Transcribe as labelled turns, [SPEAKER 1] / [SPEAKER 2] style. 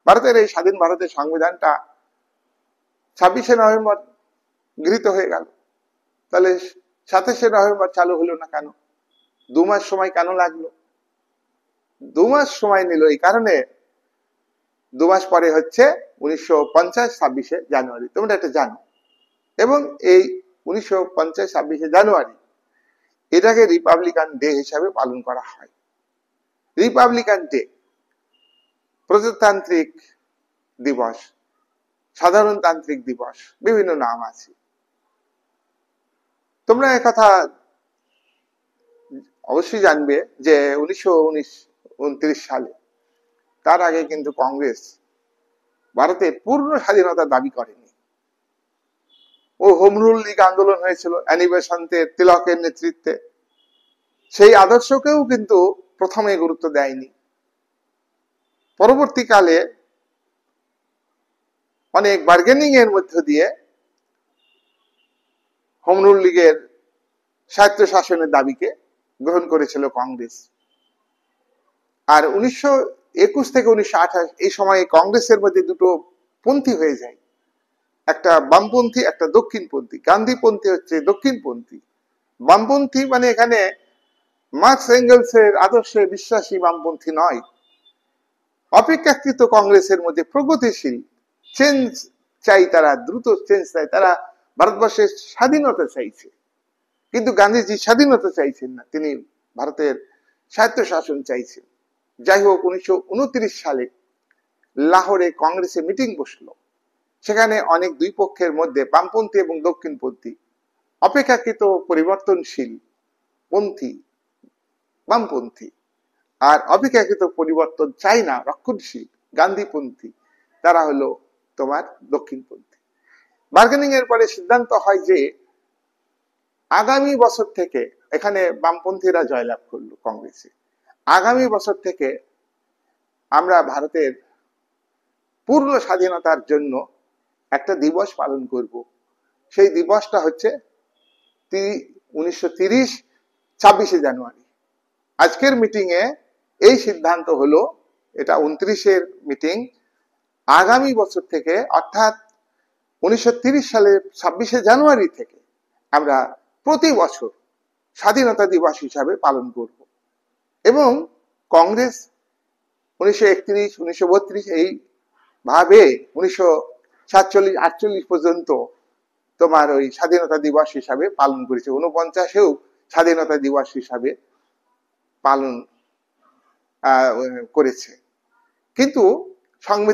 [SPEAKER 1] ভারতের এই স্বাধীন ভারতের সংবিধানটা 26শে নভেম্বর গৃহীত হয়ে গেল। তাহলে 27শে নভেম্বর চালু হলো না কেন? 2 মাস সময় কেন লাগলো? 2 মাস সময় নিল এই কারণে, 2 মাস পরে হচ্ছে 1950 26শে জানুয়ারি, তোমরা এটা জানো। এবং এই 1950 26শে জানুয়ারি এটাকে রিপাবলিকান ডে হিসাবে পালন করা হয়। রিপাবলিকান ডে, প্রজাতান্ত্রিক দিবস, সাধারণতান্ত্রিক দিবস, বিভিন্ন নাম আছে। তোমরা একথা অবশ্যই জানবে যে 1929 সালে, তার আগে কিন্তু কংগ্রেস ভারতের পূর্ণ স্বাধীনতার দাবি করেনি। ও হোম রুল লীগ আন্দোলন হয়েছিল অ্যানি বেসান্তের, তিলকের নেতৃত্বে। সেই আদর্শকেও কিন্তু প্রথমে গুরুত্ব দেয়নি। পরবর্তীকালে অনেক বার্গেনিং এর মধ্য দিয়ে হোম রুল লীগের স্বায়ত্তশাসনের দাবিকে গ্রহণ করেছিল কংগ্রেস। আর 1921 থেকে 1928 এই সময়ে কংগ্রেসের মধ্যে দুটো পন্থী হয়ে যায়, একটা বামপন্থী, একটা দক্ষিণপন্থী। গান্ধীপন্থী হচ্ছে দক্ষিণপন্থী, বামপন্থী মানে এখানে মার্কস এঙ্গেলসের আদর্শে বিশ্বাসী বামপন্থী নয়। অপেক্ষাকৃত কংগ্রেসের মধ্যে প্রগতিশীল, চেঞ্জ চাই, তারা দ্রুত চেঞ্জ চাই, তারা ভারতবর্ষের স্বাধীনতা চাইছে। কিন্তু গান্ধীজি স্বাধীনতা চাইছেন না, তিনি ভারতের স্বায়ত্তশাসন চাইছেন। যাই হোক, 1929 সালে লাহোরে কংগ্রেসে মিটিং বসলো। সেখানে অনেক দুই পক্ষের মধ্যে বামপন্থী এবং দক্ষিণপন্থী, অপেক্ষাকৃত পরিবর্তনশীল পন্থী বামপন্থী, আর অপেক্ষাকৃত পরিবর্তন চাই না রক্ষণশীল গান্ধীপন্থী, তারা হলো তোমার দক্ষিণপন্থী। বার্গেনিং এর পরে সিদ্ধান্ত হয় যে আগামী বছর থেকে, এখানে বামপন্থীরা জয়লাভ করলো কংগ্রেসে, আগামী বছর থেকে আমরা ভারতের পূর্ণ স্বাধীনতার জন্য একটা দিবস পালন করব। সেই দিবসটা হচ্ছে 1930 26শে জানুয়ারি। আজকের মিটিং এ এই সিদ্ধান্ত হলো, এটা 29-এর মিটিং, আগামী বছর থেকে অর্থাৎ 1930 সালের 26শে জানুয়ারি থেকে আমরা প্রতি বছর স্বাধীনতা দিবস হিসাবে পালন করব। এবং কংগ্রেস 1931 1932 এই ভাবে 1947 48 পর্যন্ত তোমার ওই স্বাধীনতা দিবস হিসাবে পালন করেছে। 49-এও স্বাধীনতা দিবস হিসাবে পালন করেছে। কিন্তু সংবিধান